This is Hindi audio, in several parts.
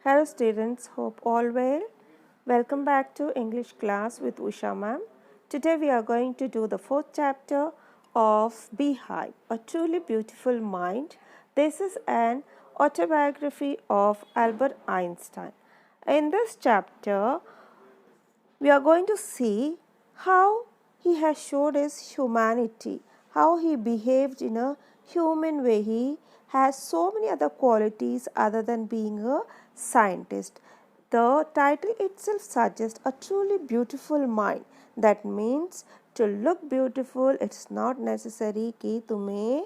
Hello students, hope all well. Welcome back to English class with Usha ma'am. Today we are going to do the fourth chapter of Beehive, A Truly Beautiful Mind. This is an autobiography of Albert Einstein. In this chapter, we are going to see how he has showed his humanity, how he behaved in a human way. He has so many other qualities other than being a scientist. The title itself suggests a truly beautiful mind. That means to look beautiful, it's not necessary कि तुम्हें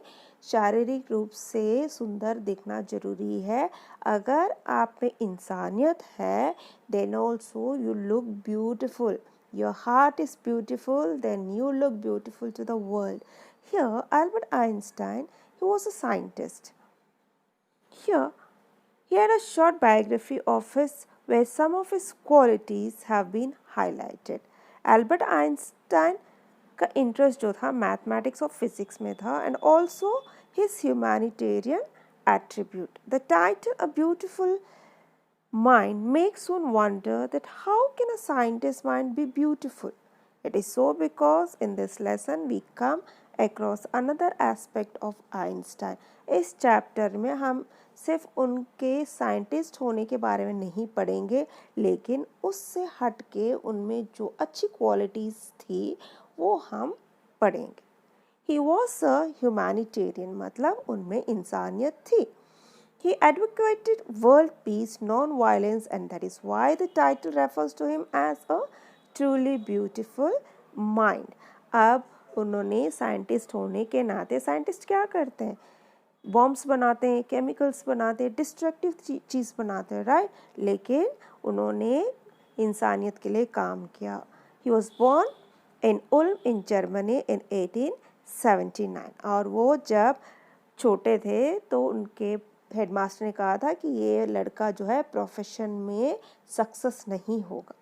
शारीरिक रूप से सुंदर दिखना ज़रूरी है. अगर आप में इंसानियत है, then also you look beautiful. Your heart is beautiful, then you look beautiful to the world. Here, Albert Einstein, he was a scientist. Here, he had a short biography of his where some of his qualities have been highlighted. Albert Einstein का इंटरेस्ट जो था मैथमेटिक्स और फिजिक्स में था and also his humanitarian attribute. The title a beautiful mind makes one wonder that how can a scientist's mind be beautiful? It is so because in this lesson we come across another aspect of Einstein. इस चैप्टर में हम सिर्फ उनके साइंटिस्ट होने के बारे में नहीं पढ़ेंगे, लेकिन उससे हट के उनमें जो अच्छी क्वालिटीज़ थी वो हम पढ़ेंगे. He was a humanitarian, मतलब उनमें इंसानियत थी. He advocated world peace, non-violence, and that is why the title refers to him as a truly beautiful mind. अब उन्होंने साइंटिस्ट होने के नाते, साइंटिस्ट क्या करते हैं? बॉम्ब्स बनाते हैं, केमिकल्स बनाते हैं, डिस्ट्रक्टिव चीज़ बनाते हैं, राइट? लेकिन उन्होंने इंसानियत के लिए काम किया. He was born in Ulm in Germany in 1879. और वो जब छोटे थे तो उनके हेडमास्टर ने कहा था कि ये लड़का जो है प्रोफेशन में सक्सेस नहीं होगा.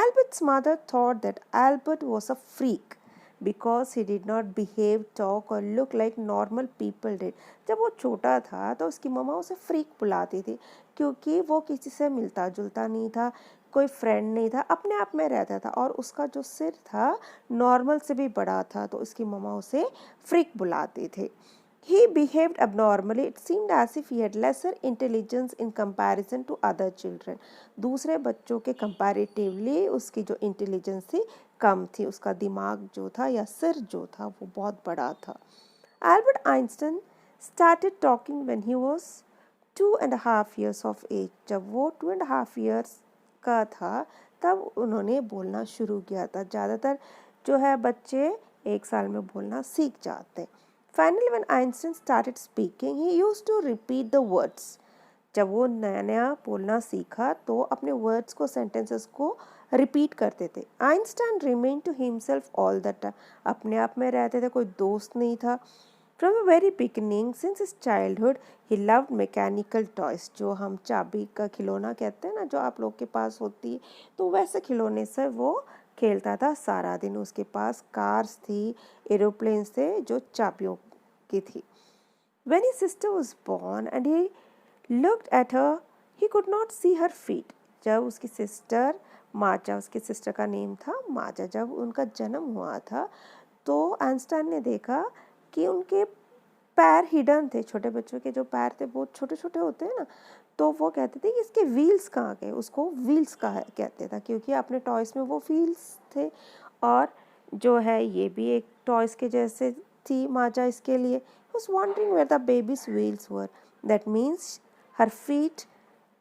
Albert's mother thought that Albert was a freak because he did not behave, talk or look like normal people did. जब वो छोटा था तो उसकी मम्मा उसे फ्रीक बुलाती थी क्योंकि वो किसी से मिलता जुलता नहीं था, कोई फ्रेंड नहीं था, अपने आप में रहता था और उसका जो सिर था नॉर्मल से भी बड़ा था, तो उसकी मम्मा उसे फ्रीक बुलाती थी. He behaved abnormally. It seemed as if he had lesser intelligence in comparison to other children. दूसरे बच्चों के comparatively उसकी जो intelligence थी कम थी, उसका दिमाग जो था या सिर जो था वो बहुत बड़ा था. Albert Einstein started talking when he was 2.5 years of age. जब वो 2.5 years का था तब उन्होंने बोलना शुरू किया था. ज़्यादातर जो है बच्चे 1 साल में बोलना सीख जाते हैं. Finally, when Einstein started speaking, he used to repeat the words. जब वो नया नया बोलना सीखा तो अपने words को, sentences को repeat करते थे. Einstein remained to himself all the time. अपने आप में रहते थे, कोई दोस्त नहीं था. From the very beginning, since his childhood, he loved mechanical toys. जो हम चाबी का खिलौना कहते हैं ना, जो आप लोग के पास होती है, तो वैसे खिलौने से वो खेलता था सारा दिन. उसके पास कार्स थी, एरोप्लेन्स थे जो चाबियों की थी. When his sister was born and he looked at her, he could not see her feet. जब उसकी सिस्टर माजा, उसकी सिस्टर का नेम था माजा, जब उनका जन्म हुआ था तो आइंस्टाइन ने देखा कि उनके पैर हिडन थे. छोटे बच्चों के जो पैर थे वो छोटे छोटे होते हैं ना, तो वो कहते थे कि इसके व्हील्स कहाँ गए. उसको व्हील्स कहा कहते था क्योंकि अपने टॉयज़ में वो व्हील्स थे. और जो है ये भी एक टॉयज़ के जैसे थी माजा इसके लिए. He was wondering where the baby's wheels were. That means her feet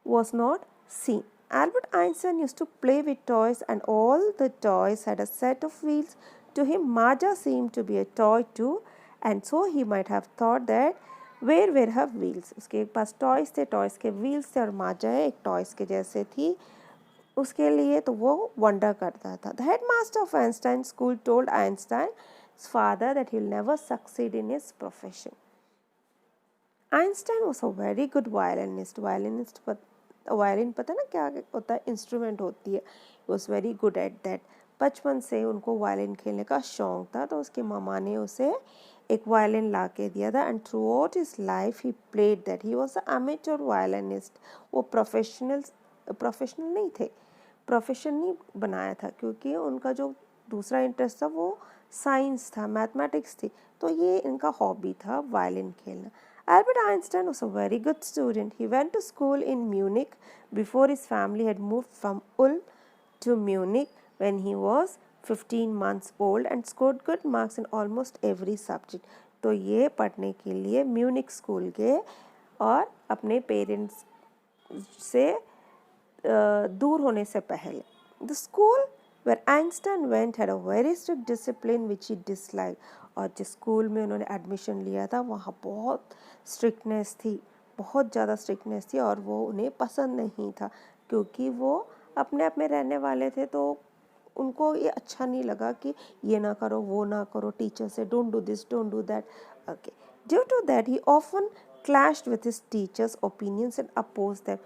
was not seen. Albert Einstein used to play with toys and all the toys had a set of wheels. To him, Maja seemed to be a toy too, and so he might have thought that where were her wheels. उसके पास toys थे, toys के wheels थे और माजा एक toys के जैसे थी उसके लिए, तो वो wonder करता था. The headmaster of Einstein's school told Einstein's father that he'll never succeed in his profession. Einstein was a very good violinist. Violin पता ना क्या होता है, इंस्ट्रूमेंट होती है. He was very good at that. बचपन से उनको वायलिन खेलने का शौक़ था, तो उसकी मम्मा ने उसे एक वायलिन ला के दिया था and through out his life he played that. He was a amateur violinist. वो प्रोफेशनल नहीं थे, प्रोफेशन नहीं बनाया था, क्योंकि उनका जो दूसरा इंटरेस्ट था वो साइंस था, मैथमेटिक्स थी. तो ये इनका हॉबी था वायलिन खेलना. Albert Einstein was a very good student. He went to school in Munich before his family had moved from Ulm to Munich when he was 15 months old and scored good marks in almost every subject. तो ये पढ़ने के लिए म्यूनिक स्कूल गए और अपने पेरेंट्स से दूर होने से पहले. The school where Einstein went had a very strict discipline which he disliked. और जिस स्कूल में उन्होंने एडमिशन लिया था वहाँ बहुत स्ट्रिक्टनेस थी, बहुत ज़्यादा स्ट्रिक्टनेस थी और वो उन्हें पसंद नहीं था, क्योंकि वो अपने आप में रहने वाले थे. तो उनको ये अच्छा नहीं लगा कि ये ना करो, वो ना करो, टीचर से don't do this, don't do that. Okay, due to that he often clashed with his teachers opinions and oppose them.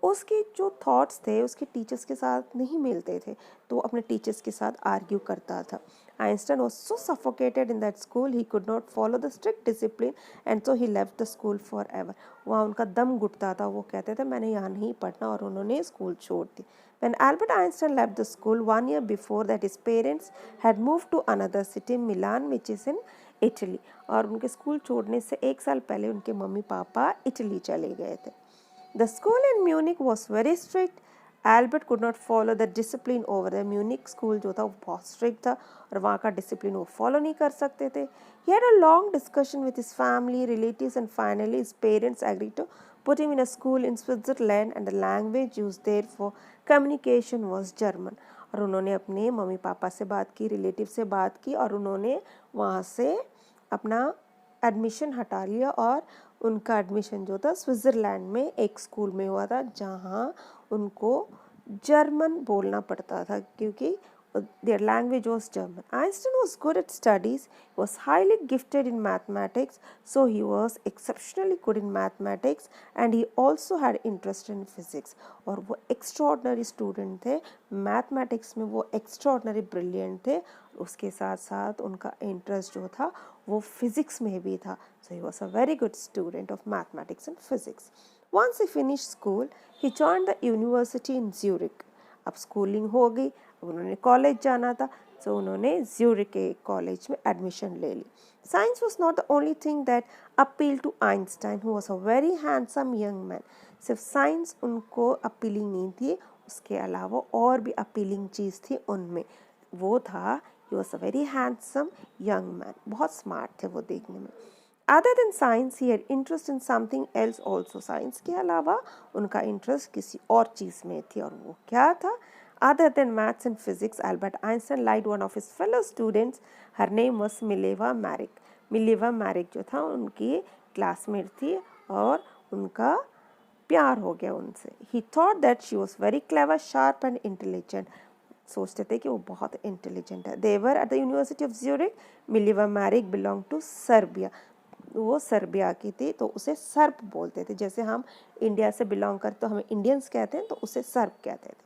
उसके जो थॉट्स थे उसके टीचर्स के साथ नहीं मिलते थे, तो अपने टीचर्स के साथ आर्ग्यू करता था. Einstein was so suffocated in that school he could not follow the strict discipline and so he left the school forever. वहाँ उनका दम घुटता था, वो कहते थे मैंने यहाँ नहीं पढ़ना, और उन्होंने स्कूल छोड़ दी. When Albert Einstein left the school 1 year before that, his parents had moved to another city, Milan, which is in Italy. और उनके स्कूल छोड़ने से 1 साल पहले उनके मम्मी पापा इटली चले गए थे. The school in Munich was very strict. Albert could not follow the discipline over there. Munich school जो था वो बहुत strict था और वहाँ का discipline वो follow नहीं कर सकते थे. He had a long discussion with his family, relatives, and finally his parents agreed to put him in a school in Switzerland, and the language used there for communication was German. और उन्होंने अपने मम्मी पापा से बात की, रिलेटिव से बात की और उन्होंने वहाँ से अपना एडमिशन हटा लिया और उनका एडमिशन जो था स्विट्ज़रलैंड में एक स्कूल में हुआ था जहाँ उनको जर्मन बोलना पड़ता था, क्योंकि their language was German. Einstein was good at studies, he was highly gifted in mathematics, so he was exceptionally good in mathematics and he also had interest in physics. और वो extraordinary student थे, mathematics में वो extraordinary brilliant थे, उसके साथ साथ उनका interest जो था वो physics में भी था. So he was a very good student of mathematics and physics. Once he finished school, he joined the university in Zurich. अब स्कूलिंग हो गई, उन्होंने कॉलेज जाना था, सो उन्होंने ज्यूरिक के कॉलेज में एडमिशन ले ली. Science was not the only thing that appeal to Einstein who was a very handsome young man. सिर्फ साइंस उनको अपीलिंग नहीं थी, उसके अलावा और भी अपीलिंग चीज़ थी उनमें. वो था he was a very handsome young man, बहुत स्मार्ट थे वो देखने में. Other than science, he had interest in something else also. Science के अलावा उनका इंटरेस्ट किसी और चीज़ में थी, और वो क्या था? Other than maths and physics, Albert Einstein liked one of his fellow students. Her name was Mileva Maric. Mileva Maric जो था उनकी क्लासमेट थी और उनका प्यार हो गया उनसे. He thought that she was very clever, sharp and intelligent. सोचते थे कि वो बहुत इंटेलिजेंट है. They were at the University of Zurich. Mileva Maric belonged to Serbia. वो सर्बिया की थी, तो उसे सर्ब बोलते थे. जैसे हम इंडिया से बिलोंग करते तो हमें इंडियंस कहते हैं, तो उसे सर्ब कहते थे.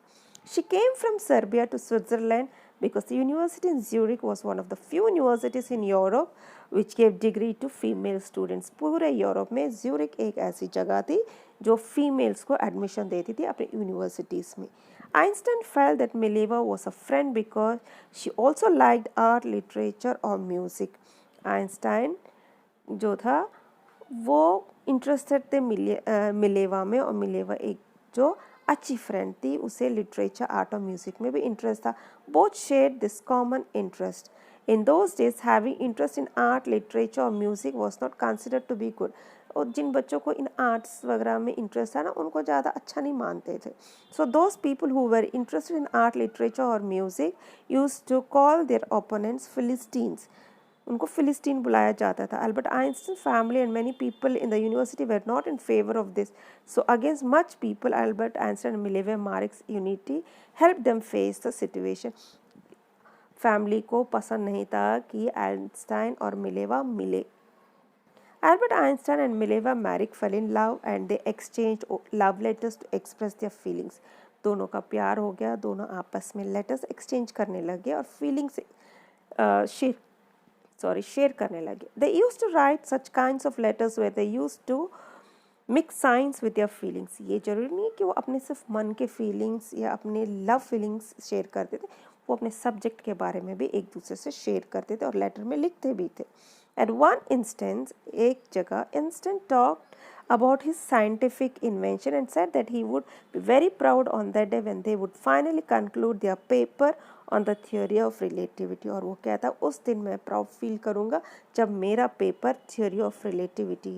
She came from Serbia to Switzerland because the university in Zurich was one of the few universities in Europe which gave degree to female students. पूरे यूरोप में ज्यूरिक एक ऐसी जगह थी जो फीमेल्स को एडमिशन देती थी अपने यूनिवर्सिटीज़ में. Einstein felt that Mileva was a friend because she also liked art, literature or music. Einstein जो था वो इंटरेस्टेड थे मिलेवा में, और मिलेवा एक जो अच्छी फ्रेंड थी, उसे लिटरेचर, आर्ट और म्यूज़िक में भी इंटरेस्ट था. Both shared this common interest. In those days having interest in art, literature और music was not considered to be good. और जिन बच्चों को इन आर्ट्स वगैरह में इंटरेस्ट था ना, उनको ज़्यादा अच्छा नहीं मानते थे. So those people who were interested in art, literature और music used to call their opponents philistines. उनको फिलिस्टीन बुलाया जाता था. Albert Einstein's family and many people in the university were not in favor of this. So against much people, Albert Einstein and Mileva Maric's unity helped them face the situation. Family को पसंद नहीं था कि आइंस्टाइन और मिलेवा मिले. Albert Einstein and Mileva Maric fell in love and they exchanged love letters to express their feelings. दोनों का प्यार हो गया, दोनों आपस में लेटर्स एक्सचेंज करने लगे और फीलिंग्स शेयर शेयर करने लगे. They used to write such kinds of letters where they used to mix science with your feelings. ये जरूरी नहीं है कि वो अपने सिर्फ मन के फीलिंग्स या अपने लव फीलिंग्स शेयर करते थे, वो अपने सब्जेक्ट के बारे में भी एक दूसरे से शेयर करते थे और लेटर में लिखते भी थे. एट वन इंस्टेंस, एक जगह, instant talked about his scientific invention and said that he would be very proud on that day when they would finally conclude their paper on the theory of relativity. और वो कहता उस दिन मैं प्राउड फील करूँगा जब मेरा पेपर theory of relativity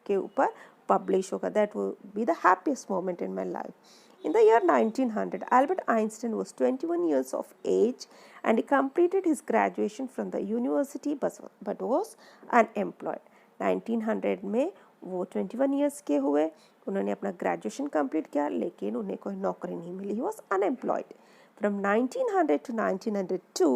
के ऊपर publish होगा. That will be the happiest moment in my life. In the year 1900, Albert Einstein was 21 years of age and he completed his graduation from the university but was unemployed. 1900 में वो 21 years के हुए, उन्होंने अपना ग्रेजुएशन कंप्लीट किया लेकिन उन्हें कोई नौकरी नहीं मिली. He was unemployed. From 1900 to 1902,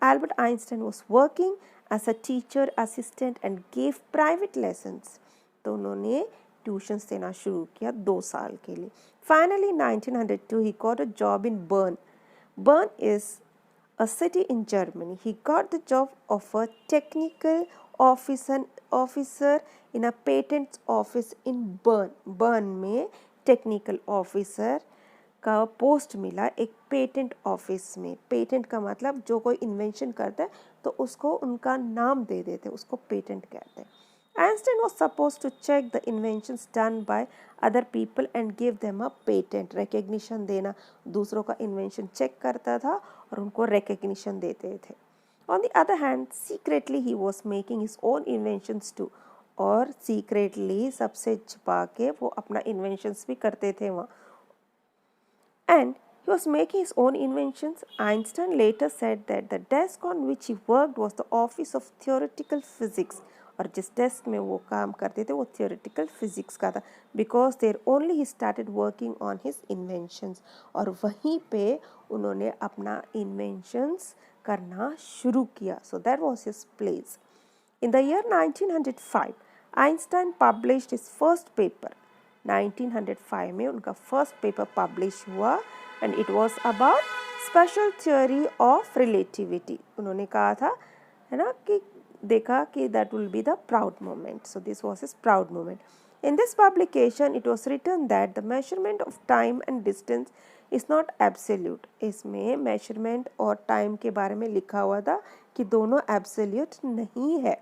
Albert Einstein was working as a teacher assistant and gave private lessons. तो उन्होंने ट्यूशन्स देना शुरू किया 2 साल के लिए. Finally, 1902, he got a job in Bern. Bern is a city in Germany. He got the job of a technical officer in a patent office in Bern. Bern में टेक्निकल ऑफिसर का पोस्ट मिला एक पेटेंट ऑफिस में. पेटेंट का मतलब जो कोई इन्वेंशन करता है तो उसको उनका नाम दे देते, उसको पेटेंट कहते हैं. Einstein was supposed to check the inventions done by other people and give them a patent. Recognition देना, दूसरों का invention check करता था और उनको recognition देते थे. On the other hand, secretly he was making his own inventions too. और secretly सबसे छुपा के वो अपना inventions भी करते थे वहाँ. And he was making his own inventions. Einstein later said that the desk on which he worked was the office of theoretical physics. और जिस डेस्क में वो काम करते थे वो थियोरेटिकल फिजिक्स का था. Because there only he started working on his inventions. और वहीं पे उन्होंने अपना इन्वेंशंस करना शुरू किया. So that was his place. In the year 1905 Einstein published his first paper. 1905 में उनका फर्स्ट पेपर पब्लिश हुआ and it was about special theory of relativity. उन्होंने कहा था है ना कि देखा कि that will be the proud moment. So this was his proud moment. In this publication, it was written that the measurement of time and distance is not absolute. इसमें measurement और time के बारे में लिखा हुआ था कि दोनों absolute नहीं है.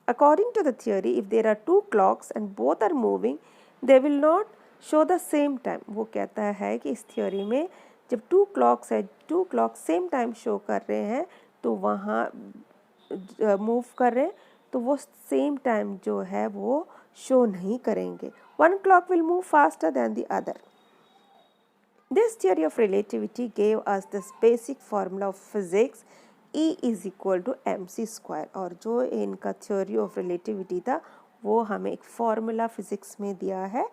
According to the theory, if there are two clocks and both are moving, they will not show the same time. वो कहता है कि इस theory में जब two clocks है, two clocks same time show कर रहे हैं तो वहाँ मूव कर रहे हैं तो वो सेम टाइम जो है वो शो नहीं करेंगे. One clock will move faster than the other. This theory of relativity gave us this basic formula of physics E is equal to mc². और जो इनका थ्योरी ऑफ रिलेटिविटी था वो हमें एक फार्मूला फिजिक्स में दिया है.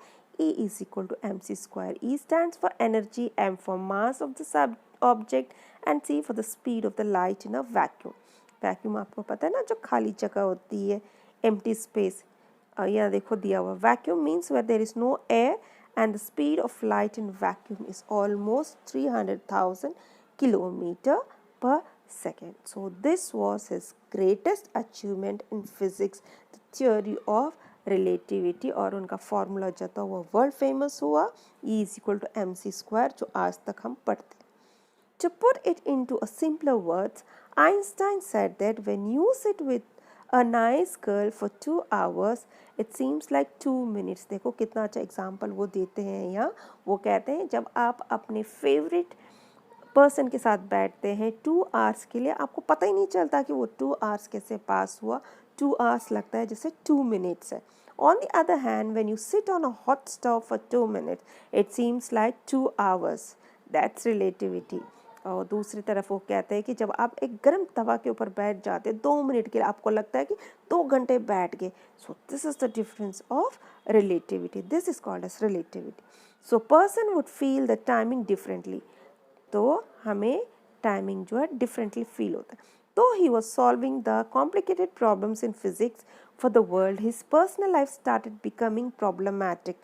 E is equal to mc². E stands for energy, m for mass of the sub object and c for the speed of the light in a vacuum. Vacuum आपको पता है ना, जो खाली जगह होती है, एम्प्टी स्पेस. यहाँ देखो दिया हुआ. Vacuum means where there is no air and the speed of light in vacuum is almost 300,000 kilometre per second. So this was his greatest achievement in physics, the theory of relativity. और उनका फॉर्मूला जो था वो वर्ल्ड फेमस हुआ, E is equal to mc², जो आज तक हम पढ़ते हैं. To put it into a simpler words, Einstein said that when you sit with a nice girl for 2 hours, it seems like 2 minutes. देखो कितना अच्छा एग्जाम्पल वो देते हैं यहाँ. वो कहते हैं जब आप अपने फेवरेट पर्सन के साथ बैठते हैं 2 hours के लिए, आपको पता ही नहीं चलता कि वो 2 hours कैसे पास हुआ. 2 hours लगता है जैसे 2 minutes है. On the other hand, when you sit on a hot stove for 2 minutes, it seems like 2 hours. That's relativity. और दूसरी तरफ वो कहते हैं कि जब आप एक गर्म तवा के ऊपर बैठ जाते हैं 2 मिनट के लिए, आपको लगता है कि 2 घंटे बैठ गए. So this is the difference of relativity. This is called as relativity. So person would feel the timing differently. तो हमें टाइमिंग जो है डिफरेंटली फील होता है. तो he was solving the complicated problems in physics for the world. His personal life started becoming problematic.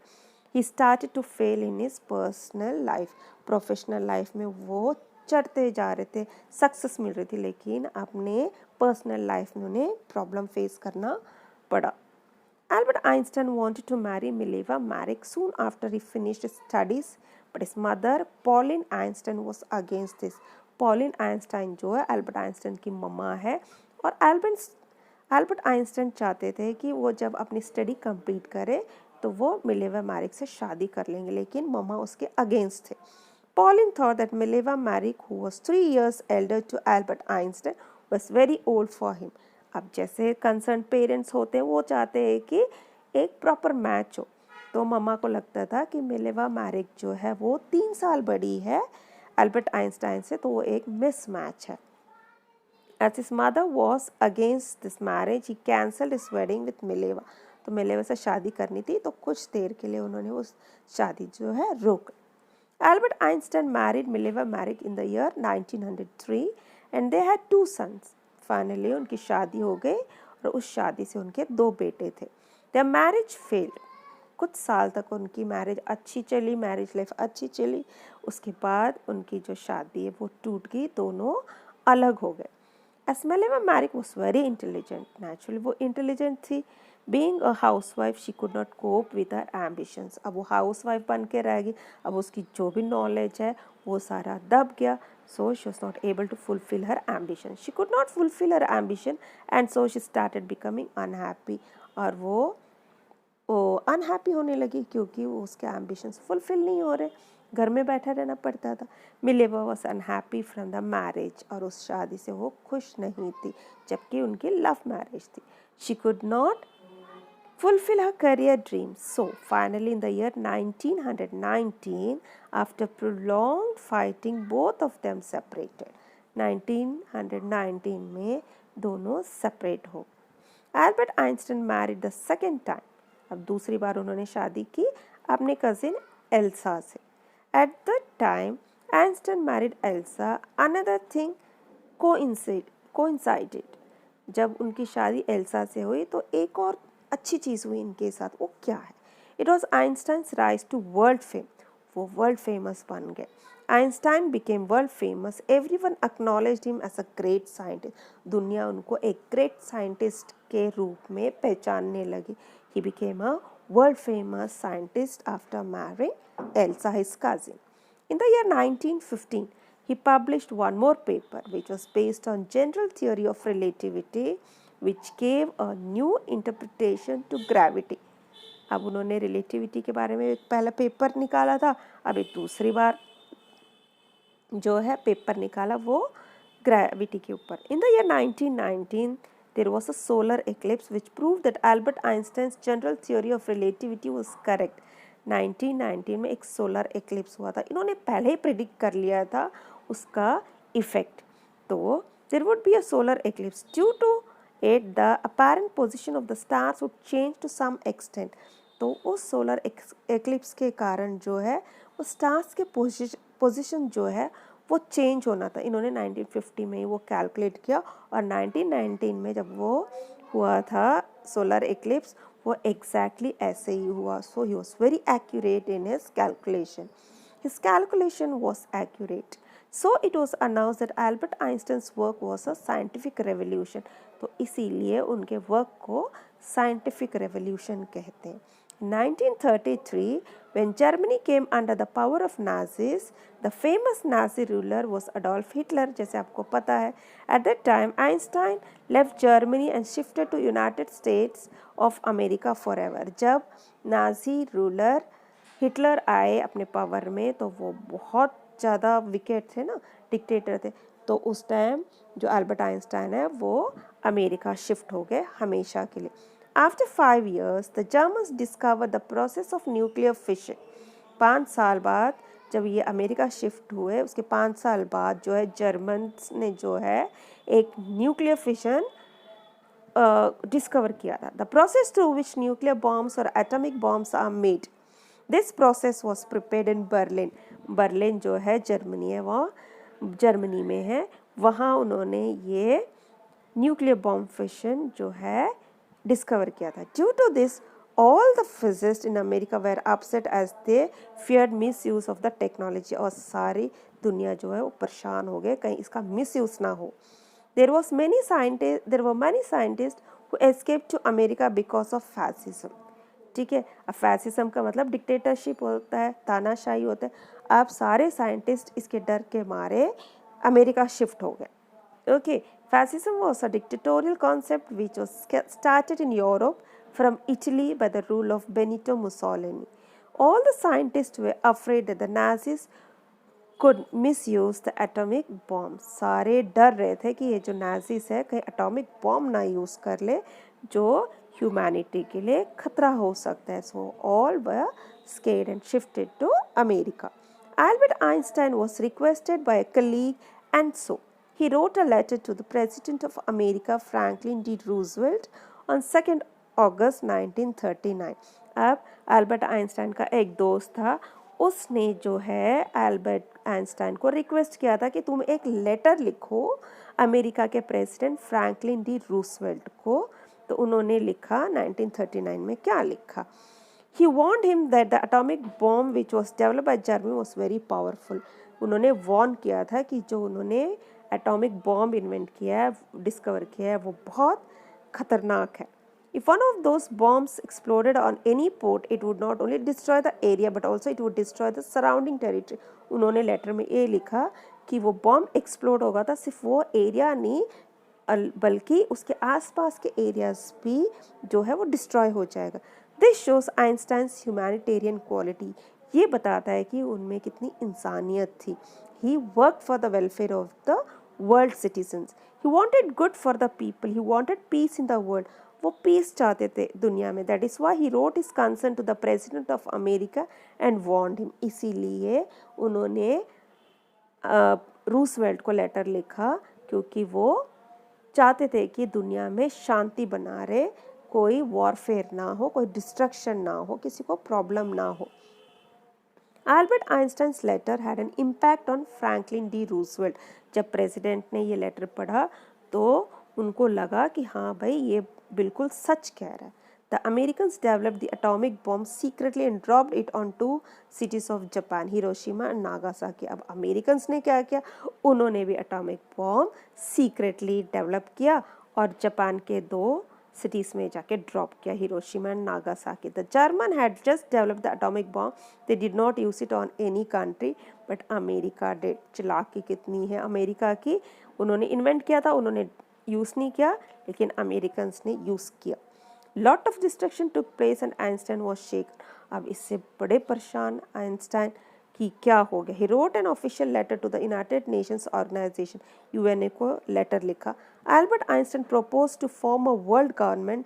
He started to fail in his personal life. Professional life में वो चढ़ते जा रहे थे, सक्सेस मिल रही थी, लेकिन अपने पर्सनल लाइफ में उन्हें प्रॉब्लम फेस करना पड़ा। Albert Einstein wanted to marry Mileva Maric soon after he finished his studies, but his mother, Pauline Einstein, was against this. Pauline Einstein जो है एल्बर्ट आइंस्टाइन की मम्मा है, और एल्बर्ट आइंस्टाइन चाहते थे कि वो जब अपनी स्टडी कंप्लीट करे तो वो मिलेवा मैरिक से शादी कर लेंगे, लेकिन मम्मा उसके अगेंस्ट थे। Pauline thought that Mileva Maric, who was 3 years elder to Albert Einstein, was very old for him. अब जैसे कंसर्न पेरेंट्स होते हैं वो चाहते हैं कि एक प्रॉपर मैच हो, तो मम्मा को लगता था कि मिलेवा मैरिक जो है वो 3 साल बड़ी है एल्बर्ट आइंस्टाइन से, तो वो एक मिस मैच है। As his mother was against this marriage, he cancelled his wedding with Mileva. तो मिलेवा से शादी करनी थी, तो कुछ देर के लिए उन्होंने उस शादी जो है रोक। Albert Einstein married Mileva Maric in the year 1903 and they had 2 sons. Finally उनकी शादी हो गई और उस शादी से उनके 2 बेटे थे। Their marriage failed. कुछ साल तक उनकी मैरिज अच्छी चली, मैरिज लाइफ अच्छी चली, उसके बाद उनकी जो शादी है वो टूट गई, दोनों अलग हो गए। As Mileva Maric was very intelligent, naturally वो इंटेलिजेंट थी। Being a housewife, she could not cope with her ambitions. अब वो हाउसवाइफ बन के रहेगी, अब उसकी जो भी नॉलेज है वो सारा दब गया, so she was not able to fulfill her ambition. She could not fulfill her ambition and so she started becoming unhappy. और वो अनहैप्पी होने लगी क्योंकि वो उसके एम्बिशंस फुलफिल नहीं हो रहे, घर में बैठा रहना पड़ता था। Mileva was unhappy from the marriage, और उस शादी से वो खुश नहीं थी, जबकि उनकी लव मैरिज थी। She could not fulfill her career dreams. So finally in the year 1919, after prolonged fighting, both of them separated. 1919 में दोनों separate हो। Albert Einstein married the second time. अब दूसरी बार उन्होंने शादी की अपने कजिन एल्सा से। At that time, Einstein married Elsa. Another thing coincided. जब उनकी शादी एल्सा से हुई तो एक और अच्छी चीज़ हुई इनके साथ, वो क्या है? It was Einstein's rise to world fame, वो वर्ल्ड फेमस बन गए। Einstein became world famous, everyone acknowledged him as a great scientist, दुनिया उनको एक ग्रेट साइंटिस्ट के रूप में पहचानने लगी। He became a world famous scientist after marrying Elsa his cousin. In the year 1915, he published one more paper which was based on general theory of relativity, which gave a new interpretation to gravity. अब उन्होंने रिलेटिविटी के बारे में एक पहला पेपर निकाला था, अब एक दूसरी बार जो है पेपर निकाला वो ग्रेविटी के ऊपर। In the year 1919, there was a solar eclipse which proved that Albert Einstein's general theory of relativity was correct. 1919 में एक सोलर एक्लिप्स हुआ था, इन्होंने पहले ही प्रिडिक्ट कर लिया था उसका इफेक्ट। तो there would be a solar eclipse due to it the apparent position of the stars would change to some extent. तो उस सोलर एक्लिप्स के कारण जो है वो स्टार्स के पोजीशन जो है वो चेंज होना था। इन्होंने 1950 में वो कैलकुलेट किया और 1919 में जब वो हुआ था सोलर एक्लिप्स वो एग्जैक्टली ऐसे ही हुआ। So he was very accurate in his calculation. His calculation was accurate, so it was announce that Albert Einstein's work was a scientific revolution. तो इसीलिए उनके वर्क को साइंटिफिक रेवोल्यूशन कहते हैं। 1933, when Germany came under the power of Nazis, the famous Nazi ruler was Adolf Hitler, जैसे आपको पता है। At that time, Einstein left Germany and shifted to United States of America forever. जब नाजी रूलर हिटलर आए अपने पावर में तो वो बहुत ज़्यादा विकेट थे ना, डिक्टेटर थे, तो उस टाइम जो एल्बर्ट आइंस्टाइन है वो अमेरिका शिफ्ट हो गए हमेशा के लिए। After 5 years, the Germans discovered the process of nuclear fission. 5 साल बाद जब ये अमेरिका शिफ्ट हुए उसके 5 साल बाद जो है जर्मन्स ने जो है एक न्यूक्लियर फिशन डिस्कवर किया था। The process through which nuclear bombs और atomic bombs are made, this process was prepared in Berlin. Berlin जो है जर्मनी है, वो जर्मनी में है, वहाँ उन्होंने ये न्यूक्लियर बॉम्ब फिशन जो है डिस्कवर किया था। Due to this all the physicists in America were upset as they feared misuse of the technology. और सारी दुनिया जो है वो परेशान हो गए कहीं इसका misuse ना हो. There were many scientists who escaped to America because of fascism. ठीक है, अब फैसिज्म का मतलब डिक्टेटरशिप होता है, तानाशाही होता है. अब सारे साइंटिस्ट इसके डर के मारे अमेरिका शिफ्ट हो गए. Okay, fascism was a dictatorial concept which was started in Europe from Italy by the rule of Benito Mussolini. All the scientists were afraid that the Nazis could misuse the atomic bomb. सारे डर रहे थे कि ये जो नाजीज है कहीं एटॉमिक बॉम्ब ना यूज़ कर ले जो ह्यूमैनिटी के लिए खतरा हो सकता है. So all were scared and shifted to America. Albert Einstein was requested by a colleague and so he wrote a letter to the President of America, Franklin D. Roosevelt, on 2nd August 1939. अब एल्बर्ट आइंस्टाइन का एक दोस्त था, उसने जो है एल्बर्ट आइंस्टाइन को रिक्वेस्ट किया था कि तुम एक लेटर लिखो अमेरिका के प्रेसिडेंट फ्रैंकलिन डी रूजवेल्ट को. तो उन्होंने लिखा 1939 में क्या लिखा. He warned him that the atomic bomb which was developed by Germany was very powerful. उन्होंने वार्न किया था कि जो उन्होंने एटॉमिक बॉम्ब इन्वेंट किया है, डिस्कवर किया है, वो बहुत खतरनाक है. If one of those bombs exploded on any port, it would not only destroy the area but also it would destroy the surrounding territory. उन्होंने लेटर में ये लिखा कि वो बॉम्ब एक्सप्लोड होगा था सिर्फ वो एरिया नहीं बल्कि उसके आसपास के एरियाज भी जो है वो डिस्ट्रॉय हो जाएगा. This shows Einstein's humanitarian quality. ये बताता है कि उनमें कितनी इंसानियत थी. He worked for the welfare of the world citizens. He wanted good for the people. He wanted peace in the world. वो पीस चाहते थे दुनिया में. That is why he wrote his concern to the President of America and warned him. इसीलिए उन्होंने रूसवेल्ट को लेटर लिखा क्योंकि वो चाहते थे कि दुनिया में शांति बना रहे, कोई वॉरफेयर ना हो, कोई डिस्ट्रक्शन ना हो, किसी को प्रॉब्लम ना हो. Albert Einstein's letter had an impact on Franklin D. Roosevelt. जब प्रेसिडेंट ने ये लेटर पढ़ा तो उनको लगा कि हाँ भाई ये बिल्कुल सच कह रहा है. The Americans developed the atomic bomb secretly and dropped it on 2 cities of Japan, Hiroshima and Nagasaki. अब अमेरिकन्स ने क्या किया, उन्होंने भी एटॉमिक बॉम्ब सीक्रेटली डेवलप किया और जापान के 2 cities में जाके ड्रॉप किया, Hiroshima and Nagasaki. The German had just developed the atomic bomb. They did not use it on any country but America did. चालाकी कितनी है अमेरिका की, उन्होंने इन्वेंट किया था, उन्होंने यूज़ नहीं किया लेकिन अमेरिकन्स ने यूज़ किया. Lot of destruction took place and Einstein was shaken. अब इससे बड़े परेशान आइंस्टाइन कि क्या हो गया. He wrote an official letter to the United Nations Organization, UNO को लेटर लिखा. Albert Einstein propose to form a world government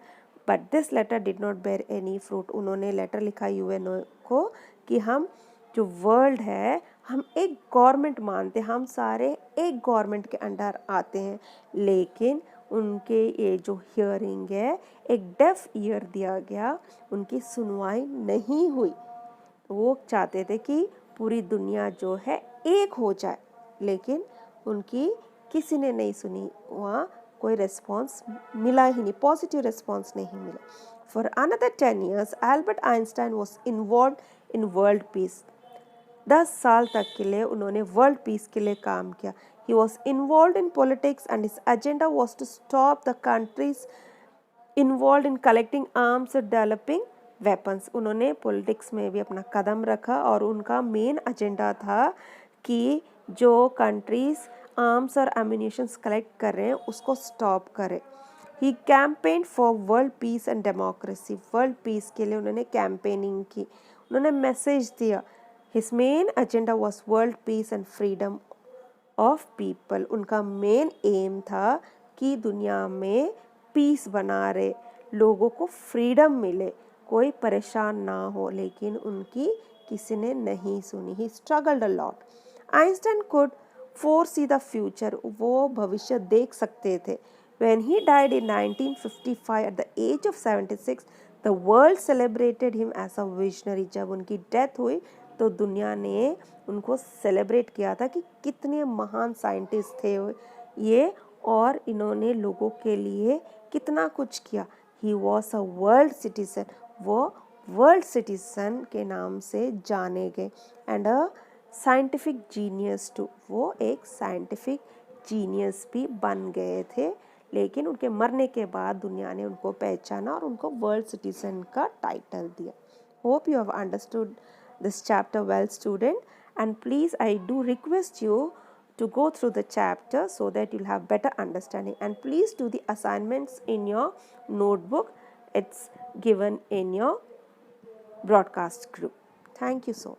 but this letter did not bear any fruit. उन्होंने लेटर लिखा यूएनए को कि हम जो वर्ल्ड है हम एक गवर्नमेंट मानते हैं, हम सारे एक गवर्नमेंट के अंडर आते हैं, लेकिन उनके ये जो हियरिंग है एक डेफ ईयर दिया गया, उनकी सुनवाई नहीं हुई. वो चाहते थे कि पूरी दुनिया जो है एक हो जाए लेकिन उनकी किसी ने नहीं सुनी. वहाँ कोई रिस्पॉन्स मिला ही नहीं, पॉजिटिव रिस्पॉन्स नहीं मिला. For another 10 years Albert Einstein was involve in world peace. 10 साल तक के लिए उन्होंने वर्ल्ड पीस के लिए काम किया. He was involve in politics and his agenda was to stop the countries involve in collecting arms और डेवलपिंग वेपन्स. उन्होंने पॉलिटिक्स में भी अपना कदम रखा और उनका मेन एजेंडा था कि जो कंट्रीज़ आर्म्स और एम्यूनिशंस कलेक्ट कर रहे हैं उसको स्टॉप करें. He campaign for world peace and democracy. World peace के लिए उन्होंने कैंपेनिंग की, उन्होंने मैसेज दिया. His main agenda was world peace and freedom of people. उनका मेन एम था कि दुनिया में पीस बना रहे, लोगों को फ्रीडम मिले, कोई परेशान ना हो, लेकिन उनकी किसी ने नहीं सुनी. He struggled a lot. Einstein could foresee the future. वो भविष्य देख सकते थे. When he died in 1955 at the age of 76, the world celebrated him as a visionary. जब उनकी डेथ हुई तो दुनिया ने उनको सेलिब्रेट किया था कि कितने महान साइंटिस्ट थे ये और इन्होंने लोगों के लिए कितना कुछ किया. He was a world citizen. वो वर्ल्ड सिटीजन के नाम से जाने गए and a scientific genius too, वो एक साइंटिफिक जीनियस भी बन गए थे, लेकिन उनके मरने के बाद दुनिया ने उनको पहचाना और उनको वर्ल्ड सिटीजन का टाइटल दिया. Hope you have understood this chapter well, student, and please I do request you to go through the chapter so that you'll have better understanding, and please do the assignments in your notebook. It's given in your broadcast group. Thank you so much.